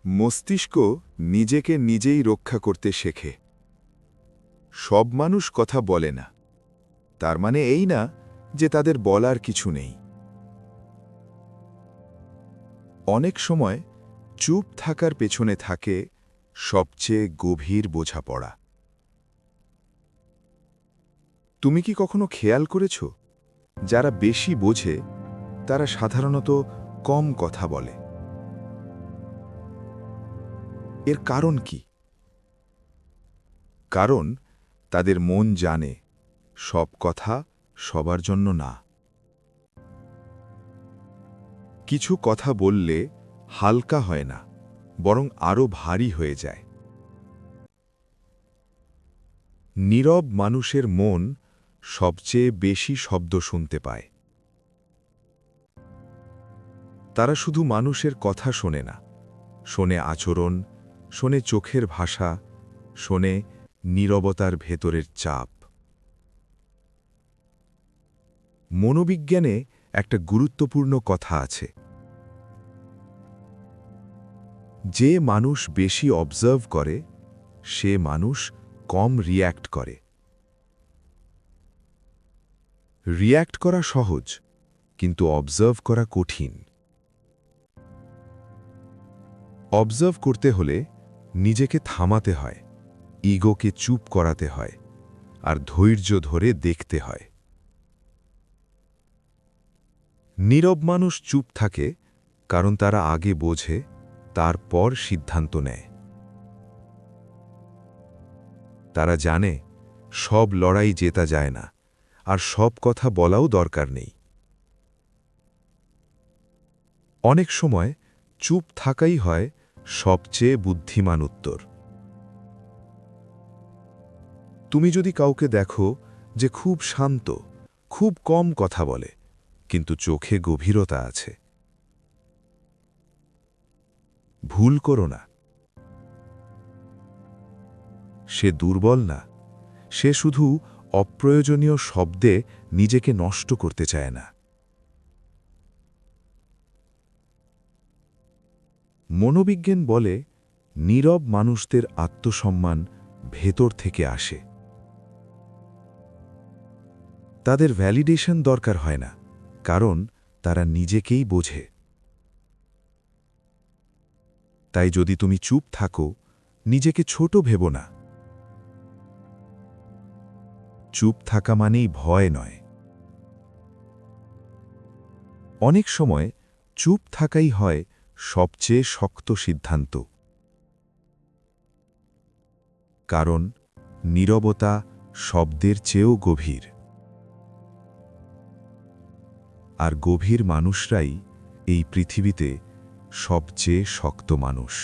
মস্তিষ্ক নিজেকে নিজেই রক্ষা করতে শেখে। সব মানুষ কথা বলে না, তার মানে এই না যে তাদের বলার কিছু নেই। অনেক সময় চুপ থাকার পেছনে থাকে সবচেয়ে গভীর বোঝাপড়া। তুমি কি কখনো খেয়াল করেছ, যারা বেশি বোঝে তারা সাধারণত কম কথা বলে? এর কারণ কি? কারণ তাদের মন জানে সব কথা সবার জন্য না। কিছু কথা বললে হালকা হয় না, বরং আরও ভারী হয়ে যায়। নীরব মানুষের মন সবচেয়ে বেশি শব্দ শুনতে পায়। তারা শুধু মানুষের কথা শোনে না, শোনে আচরণ, শোনে চোখের ভাষা, শোনে নীরবতার ভেতরের চাপ। মনোবিজ্ঞানে একটা গুরুত্বপূর্ণ কথা আছে। যে মানুষ বেশি অবজার্ভ করে, সে মানুষ কম রিয়্যাক্ট করে। রিয়্যাক্ট করা সহজ, কিন্তু অবজার্ভ করা কঠিন। অবজার্ভ করতে হলে নিজেকে থামাতে হয়, ইগোকে চুপ করাতে হয়, আর ধৈর্য ধরে দেখতে হয়। নীরব মানুষ চুপ থাকে কারণ তারা আগে বোঝে, তারপর সিদ্ধান্ত নেয়। তারা জানে সব লড়াই জেতা যায় না, আর সব কথা বলাও দরকার নেই। অনেক সময় চুপ থাকাই হয় সবচেয়ে বুদ্ধিমান উত্তর। তুমি যদি কাউকে দেখো যে খুব শান্ত, খুব কম কথা বলে, কিন্তু চোখে গভীরতা আছে, ভুল করো না। সে দুর্বল না, সে শুধু অপ্রয়োজনীয় শব্দে নিজেকে নষ্ট করতে চায় না। মনোবিজ্ঞান বলে, নীরব মানুষদের আত্মসম্মান ভেতর থেকে আসে। তাদের ভ্যালিডেশন দরকার হয় না, কারণ তারা নিজেকেই বোঝে। তাই যদি তুমি চুপ থাকো, নিজেকে ছোট ভেবো না। চুপ থাকা মানেই ভয় নয়। অনেক সময় চুপ থাকাই হয় সবচেয়ে শক্ত সিদ্ধান্ত। কারণ নীরবতা শব্দের চেয়েও গভীর। আর গভীর মানুষরাই এই পৃথিবীতে সবচেয়ে শক্ত মানুষ।